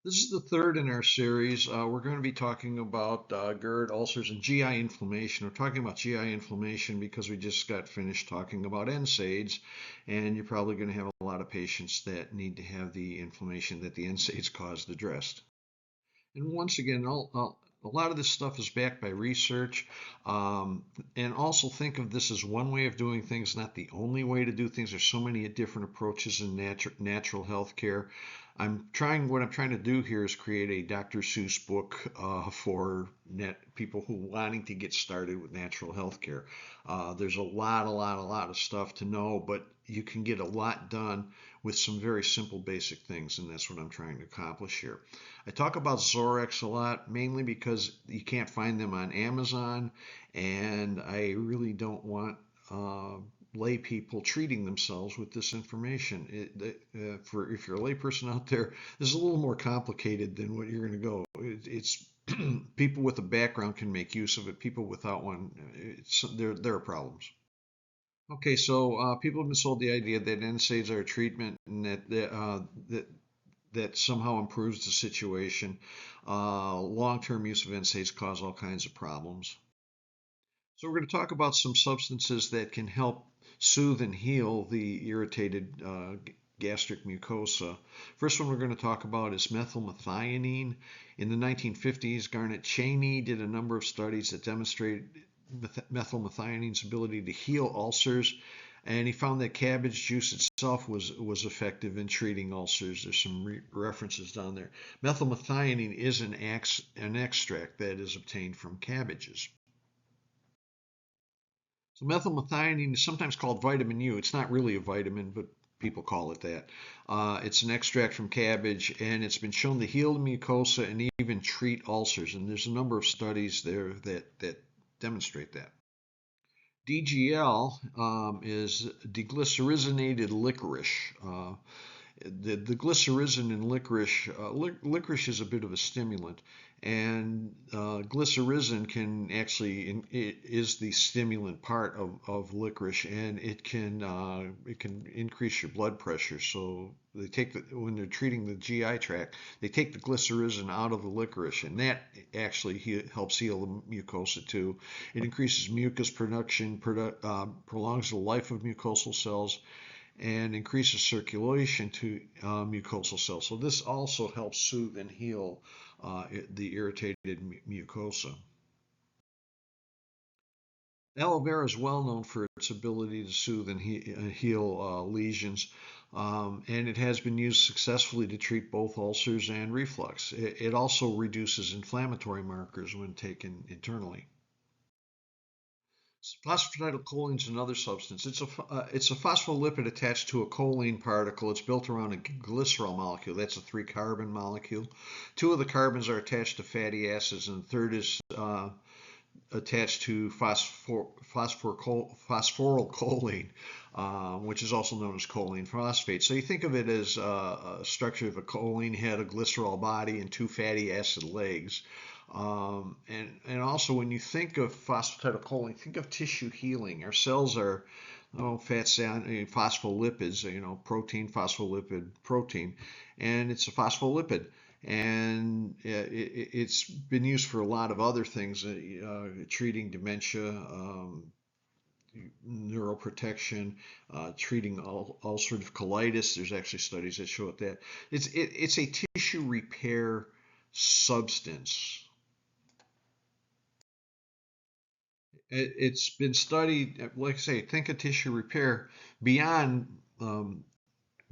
This is the third in our series. We're going to be talking about GERD, ulcers, and GI inflammation. We're talking about GI inflammation because we just got finished talking about NSAIDs, and you're probably going to have a lot of patients that need to have the inflammation that the NSAIDs caused addressed. And once again, a lot of this stuff is backed by research. Um, and also think of this as one way of doing things, not the only way to do things. There's so many different approaches in natural health care. What I'm trying to do here is create a Dr. Seuss book for people who wanting to get started with natural health care. There's a lot of stuff to know, but you can get a lot done with some very simple, basic things, and that's what I'm trying to accomplish here. I talk about Zorex a lot, mainly because you can't find them on Amazon, and I really don't want lay people treating themselves with this information. For if you're a layperson out there, this is a little more complicated than what you're going to go. It's people with a background can make use of it. People without one, there are problems. Okay, so people have been sold the idea that NSAIDs are a treatment and that somehow improves the situation. Long-term use of NSAIDs cause all kinds of problems. So we're going to talk about some substances that can help soothe and heal the irritated gastric mucosa. First one we're going to talk about is methylmethionine. In the 1950s, Garnet Cheney did a number of studies that demonstrated methylmethionine's ability to heal ulcers, and he found that cabbage juice itself was effective in treating ulcers. There's some references down there. Methylmethionine is an extract that is obtained from cabbages. So methylmethionine is sometimes called vitamin U. It's not really a vitamin, but people call it that. It's an extract from cabbage, and it's been shown to heal the mucosa and even treat ulcers. And there's a number of studies there that demonstrate that. DGL is deglycerinated licorice. The glycyrrhizin in licorice is a bit of a stimulant, and glycyrrhizin can actually is the stimulant part of licorice, and it can increase your blood pressure. So they take when they're treating the GI tract, they take the glycyrrhizin out of the licorice, and that actually helps heal the mucosa too. It increases mucus production, prolongs the life of mucosal cells, and increases circulation to mucosal cells. So this also helps soothe and heal the irritated mucosa. Aloe vera is well known for its ability to soothe and heal lesions, and it has been used successfully to treat both ulcers and reflux. It also reduces inflammatory markers when taken internally. Phosphatidylcholine is another substance. It's a phospholipid attached to a choline particle. It's built around a glycerol molecule. That's a three-carbon molecule. Two of the carbons are attached to fatty acids, and the third is attached to phosphorylcholine, which is also known as choline phosphate. So you think of it as a structure of a choline head, a glycerol body, and two fatty acid legs. And also when you think of phosphatidylcholine, think of tissue healing. Our cells are phospholipids, protein, phospholipid, protein, and it's a phospholipid. And it's been used for a lot of other things, treating dementia, neuroprotection, treating ulcerative colitis. There's actually studies that show that it's a tissue repair substance. It's been studied, like I say, think of tissue repair beyond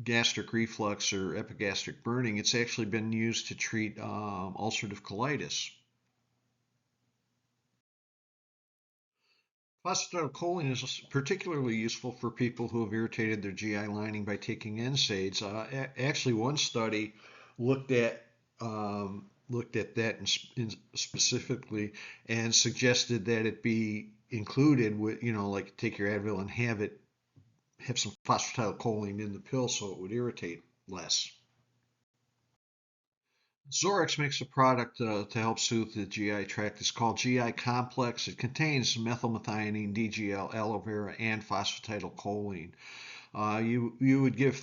gastric reflux or epigastric burning. It's actually been used to treat ulcerative colitis. Phosphatidylcholine is particularly useful for people who have irritated their GI lining by taking NSAIDs. Actually, one study looked at that specifically and suggested that it be included with, like take your Advil and have some phosphatidylcholine in the pill so it would irritate less. Zorex makes a product to help soothe the GI tract. It's called GI Complex. It contains methylmethionine, DGL, aloe vera, and phosphatidylcholine. You would give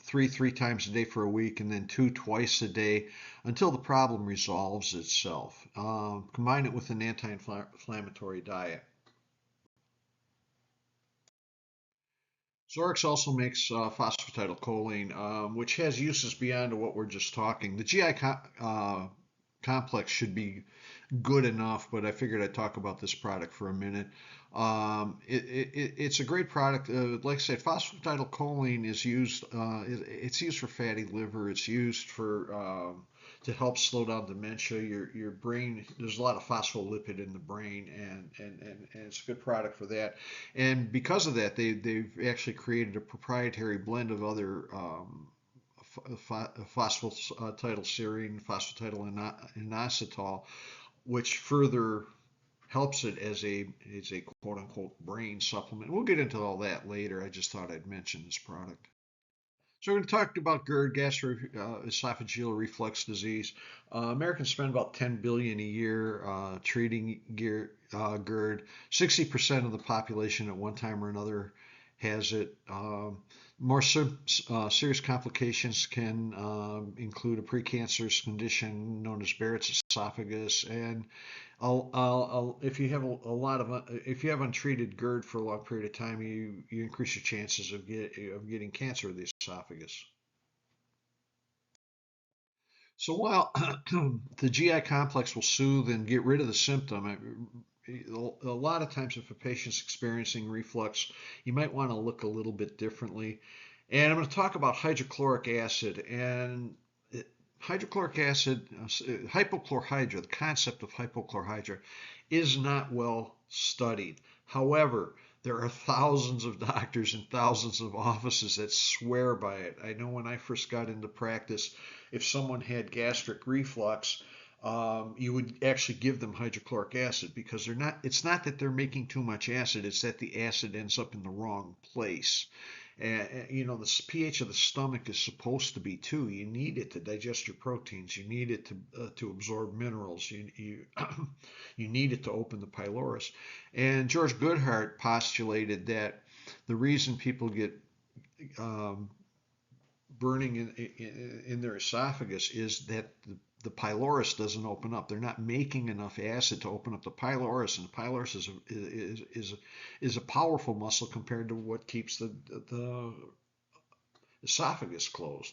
three times a day for a week, and then 2 twice a day until the problem resolves itself. Combine it with an anti-inflammatory diet. Zorix also makes phosphatidylcholine, which has uses beyond what we're just talking. The complex should be good enough, but I figured I'd talk about this product for a minute. It's a great product. Like I said, phosphatidylcholine is used. It's used for fatty liver. It's used for to help slow down dementia. Your brain. There's a lot of phospholipid in the brain, and it's a good product for that. And because of that, they've actually created a proprietary blend of other phosphatidylserine, phosphatidylinositol, which further helps it as a quote unquote brain supplement. We'll get into all that later. I just thought I'd mention this product. So we're going to talk about GERD, gastroesophageal reflux disease. Americans spend about 10 billion a year treating GERD. 60% of the population at one time or another has it. More serious complications can include a precancerous condition known as Barrett's esophagus, and if you have if you have untreated GERD for a long period of time, you increase your chances of getting cancer of the esophagus. So while the GI complex will soothe and get rid of the symptom, a lot of times if a patient's experiencing reflux, you might want to look a little bit differently. And I'm going to talk about hydrochloric acid. And hydrochloric acid, hypochlorhydria, the concept of hypochlorhydria is not well studied. However, there are thousands of doctors and thousands of offices that swear by it. I know when I first got into practice, if someone had gastric reflux, you would actually give them hydrochloric acid because it's not that they're making too much acid, it's that the acid ends up in the wrong place. The pH of the stomach is supposed to be 2. You need it to digest your proteins. You need it to absorb minerals. You need it to open the pylorus. And George Goodhart postulated that the reason people get burning in their esophagus is that the pylorus doesn't open up. They're not making enough acid to open up the pylorus, and the pylorus is a powerful muscle compared to what keeps the esophagus closed.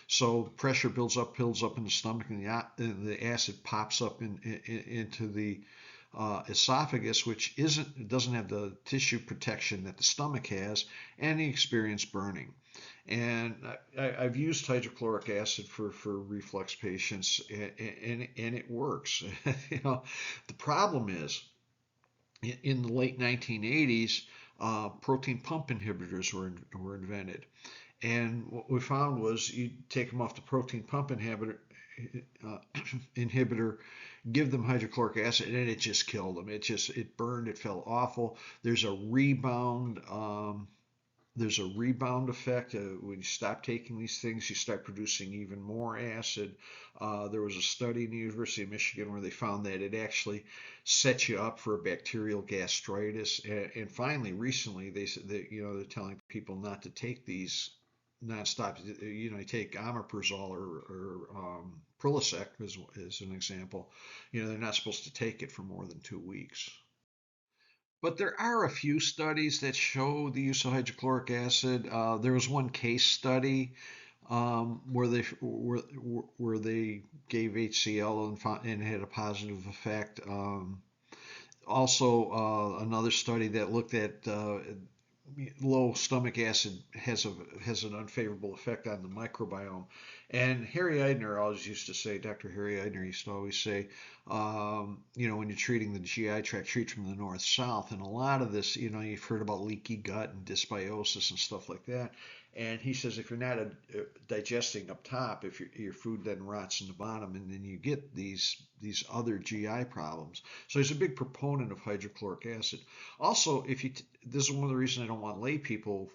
So pressure builds up in the stomach, and the acid pops up into the esophagus, which doesn't have the tissue protection that the stomach has, and you experience burning. And I've used hydrochloric acid for reflux patients, and it works. The problem is, in the late 1980s, protein pump inhibitors were invented. And what we found was you take them off the protein pump inhibitor, give them hydrochloric acid, and it just killed them. It burned. It felt awful. There's a rebound. There's a rebound effect. When you stop taking these things, you start producing even more acid. There was a study in the University of Michigan where they found that it actually sets you up for a bacterial gastritis. And finally, recently, they're telling people not to take these nonstop. You take omeprazole or Prilosec as an example. They're not supposed to take it for more than 2 weeks. But there are a few studies that show the use of hydrochloric acid. There was one case study where they gave HCl and had a positive effect. Also, another study that looked at low stomach acid has an unfavorable effect on the microbiome. And Harry Eidner always used to say, Dr. Harry Eidner used to always say, when you're treating the GI tract, treat from the north-south. And a lot of this, you've heard about leaky gut and dysbiosis and stuff like that. And he says if you're not digesting up top, if your food then rots in the bottom, and then you get these other GI problems. So he's a big proponent of hydrochloric acid. Also, this is one of the reasons I don't want lay people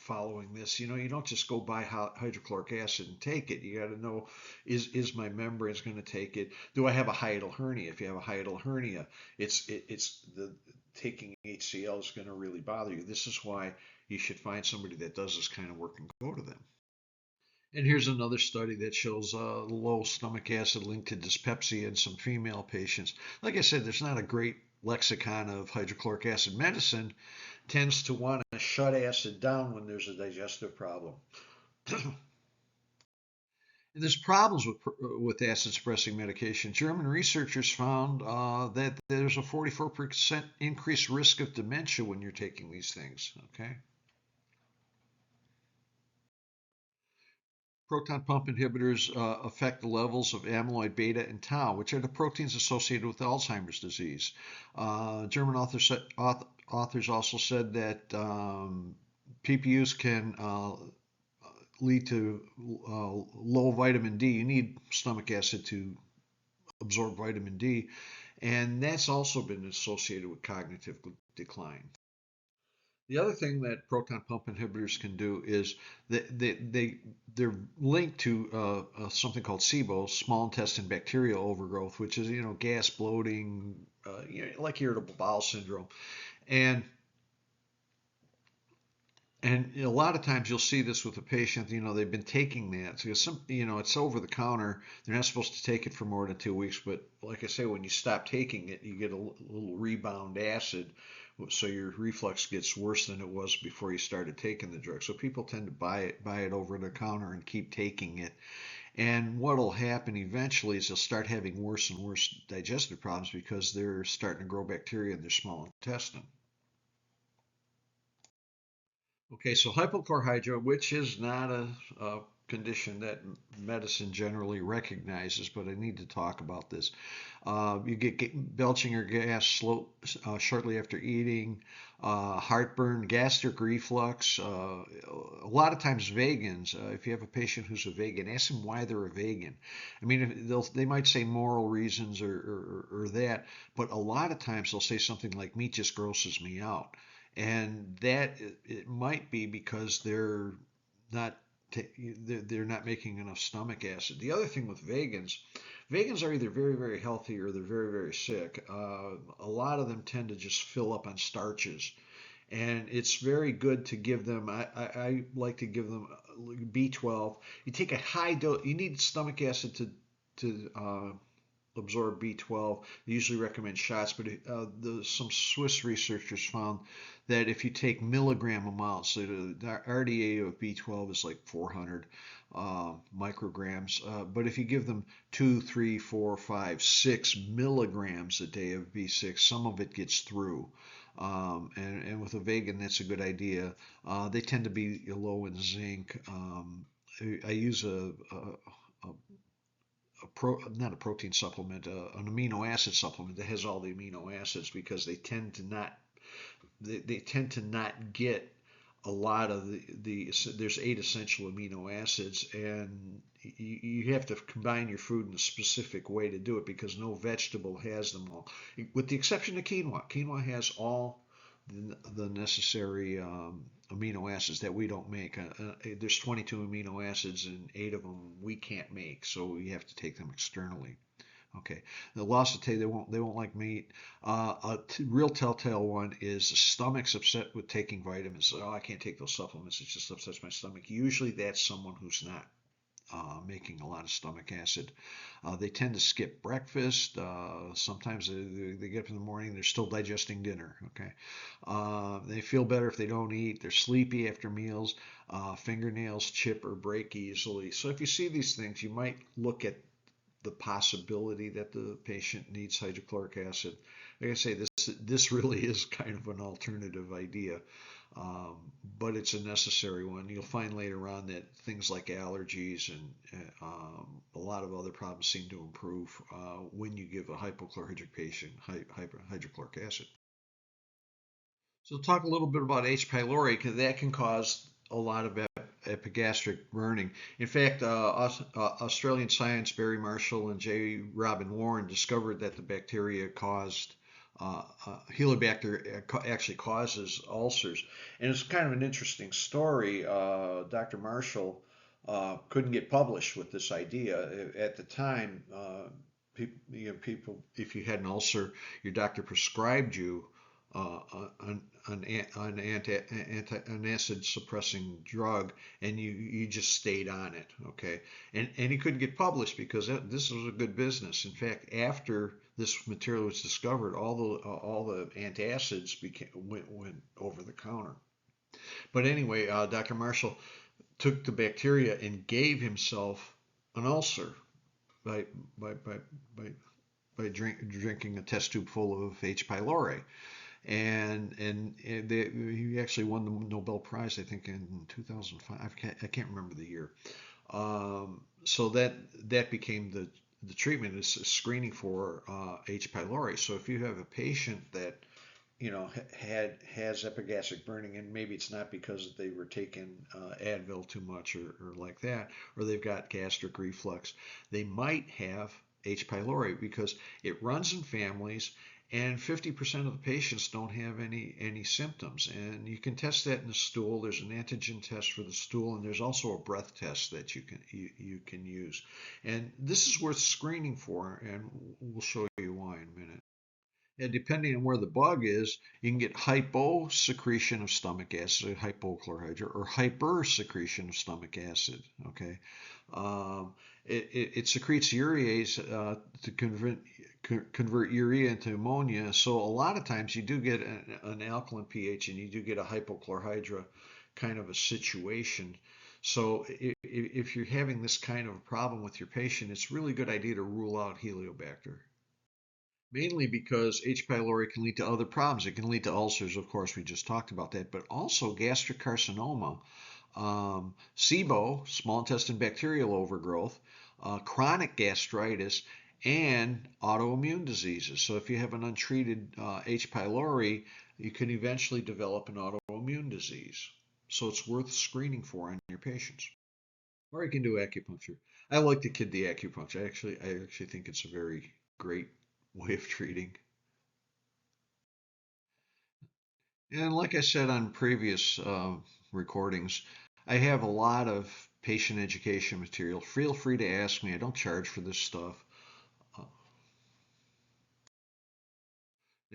following this. You don't just go buy hydrochloric acid and take it. You got to know, is my membranes going to take it? Do I have a hiatal hernia? If you have a hiatal hernia, it's the taking HCl is going to really bother you. This is why you should find somebody that does this kind of work and go to them. And here's another study that shows low stomach acid linked to dyspepsia in some female patients. Like I said, there's not a great lexicon of hydrochloric acid. Medicine tends to want to shut acid down when there's a digestive problem. And there's problems with acid suppressing medication. German researchers found that there's a 44% increased risk of dementia when you're taking these things. Okay. Proton pump inhibitors affect the levels of amyloid beta and tau, which are the proteins associated with Alzheimer's disease. German authors also said that PPUs can lead to low vitamin D. You need stomach acid to absorb vitamin D, and that's also been associated with cognitive decline. The other thing that proton pump inhibitors can do is they're linked to something called SIBO, small intestine bacterial overgrowth, which is gas, bloating, like irritable bowel syndrome, and a lot of times you'll see this with a patient, they've been taking that. So it's over the counter. They're not supposed to take it for more than 2 weeks. But like I say, when you stop taking it, you get a little rebound acid. So your reflux gets worse than it was before you started taking the drug. So people tend to buy it over the counter and keep taking it. And what'll happen eventually is they'll start having worse and worse digestive problems because they're starting to grow bacteria in their small intestine. Okay, so hypochlorhydria, which is not a condition that medicine generally recognizes, but I need to talk about this. You get belching or gas shortly after eating, heartburn, gastric reflux. A lot of times, vegans, if you have a patient who's a vegan, ask them why they're a vegan. I mean, they might say moral reasons or that, but a lot of times they'll say something like, meat just grosses me out. And that it might be because not they're not making enough stomach acid. The other thing with vegans are either very, very healthy or they're very, very sick. A lot of them tend to just fill up on starches. And it's very good to give them, I like to give them B12. You take a high dose, you need stomach acid to absorb B12. They usually recommend shots, but some Swiss researchers found that if you take milligram amounts, so the RDA of B12 is like 400 micrograms, but if you give them 2, 3, 4, 5, 6 milligrams a day of B6, some of it gets through. And with a vegan, that's a good idea. They tend to be low in zinc. I use not a protein supplement, an amino acid supplement that has all the amino acids because they tend to not get a lot of there's 8 essential amino acids, and you have to combine your food in a specific way to do it because no vegetable has them all, with the exception of quinoa. Quinoa has all the necessary amino acids that we don't make. There's 22 amino acids, and 8 of them we can't make, so we have to take them externally. Okay, the loss of taste, they won't like meat. Real telltale one is the stomach's upset with taking vitamins. Oh, I can't take those supplements. It just upsets my stomach. Usually that's someone who's not making a lot of stomach acid. They tend to skip breakfast. Sometimes they get up in the morning, they're still digesting dinner. Okay, they feel better if they don't eat. They're sleepy after meals. Fingernails chip or break easily. So if you see these things, you might look at the possibility that the patient needs hydrochloric acid. Like I say, this really is kind of an alternative idea, but it's a necessary one. You'll find later on that things like allergies and a lot of other problems seem to improve when you give a hypochlorhydric patient hydrochloric acid. So talk a little bit about H. pylori, because that can cause a lot of epigastric burning. In fact, Australian science Barry Marshall and J. Robin Warren discovered that the bacteria caused Helicobacter actually causes ulcers, and it's kind of an interesting story. Dr. Marshall couldn't get published with this idea at the time. People, if you had an ulcer, your doctor prescribed you an acid suppressing drug, and you just stayed on it, okay? And he couldn't get published because this was a good business. In fact, after this material was discovered, all the antacids went over the counter. But anyway, Dr. Marshall took the bacteria and gave himself an ulcer by by by by, drinking a test tube full of H. pylori. He actually won the Nobel Prize, I think, in 2005. I can't remember the year. So that became the treatment is screening for H. pylori. So if you have a patient that has epigastric burning, and maybe it's not because they were taking Advil too much or like that, or they've got gastric reflux, they might have H. pylori because it runs in families, and 50% of the patients don't have any symptoms. And you can test that in the stool. There's an antigen test for the stool, and there's also a breath test that you can use. And this is worth screening for, and we'll show you why in a minute. And depending on where the bug is, you can get hyposecretion of stomach acid, hypochlorhydria, or hypersecretion of stomach acid. Okay, it secretes urease to convert urea into ammonia. So a lot of times you do get an alkaline pH, and you do get a hypochlorhydria kind of a situation. So if you're having this kind of a problem with your patient, it's a really good idea to rule out Heliobacter. Mainly because H. pylori can lead to other problems. It can lead to ulcers, of course, we just talked about that, but also gastric carcinoma, SIBO, small intestine bacterial overgrowth, chronic gastritis, and autoimmune diseases. So if you have an untreated H. pylori, you can eventually develop an autoimmune disease. So it's worth screening for in your patients. Or you can do acupuncture. I like to kid the acupuncture. I actually think it's a very great way of treating. And like I said on previous recordings, I have a lot of patient education material. Feel free to ask me. I don't charge for this stuff. Uh,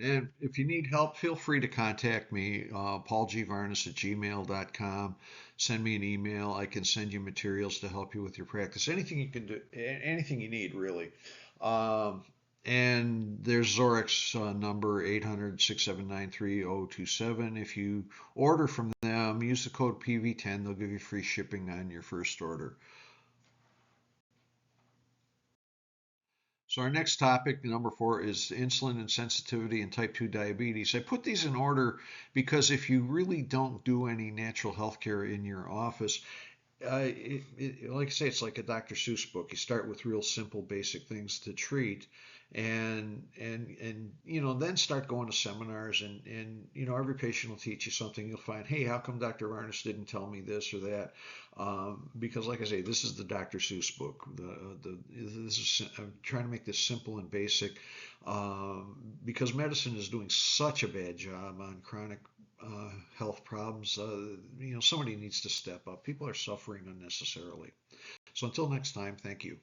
And if you need help, feel free to contact me, paulgvarnes@gmail.com. Send me an email. I can send you materials to help you with your practice. Anything you can do, anything you need, really. Um, and there's Zoric's number 800-679-3027. If you order from them, use the code PV10. They'll give you free shipping on your first order. So our next topic, number 4, is insulin insensitivity and type 2 diabetes. I put these in order because if you really don't do any natural health care in your office, like I say, it's like a Dr. Seuss book. You start with real simple, basic things to treat, and then start going to seminars, and every patient will teach you something. You'll find, hey, how come Dr. Varnes didn't tell me this or that? Because, like I say, this is the Dr. Seuss book. I'm trying to make this simple and basic, because medicine is doing such a bad job on chronic health problems. Somebody needs to step up. People are suffering unnecessarily. So until next time, thank you.